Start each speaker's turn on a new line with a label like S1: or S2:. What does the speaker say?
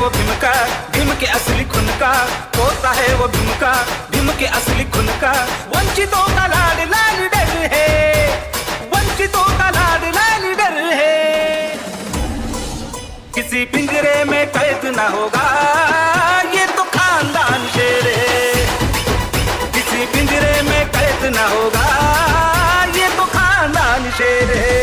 S1: वो भीम का, भीम के असली खून का, होता है वो भीम का, भीम के असली खून का। वंचितों का लाडला लीडर है, वंचितों का लाडला लीडर है। किसी पिंजरे में कैद ना होगा, ये तो खानदान शेर है। किसी पिंजरे में कैद ना होगा, ये तो खानदान शेर है।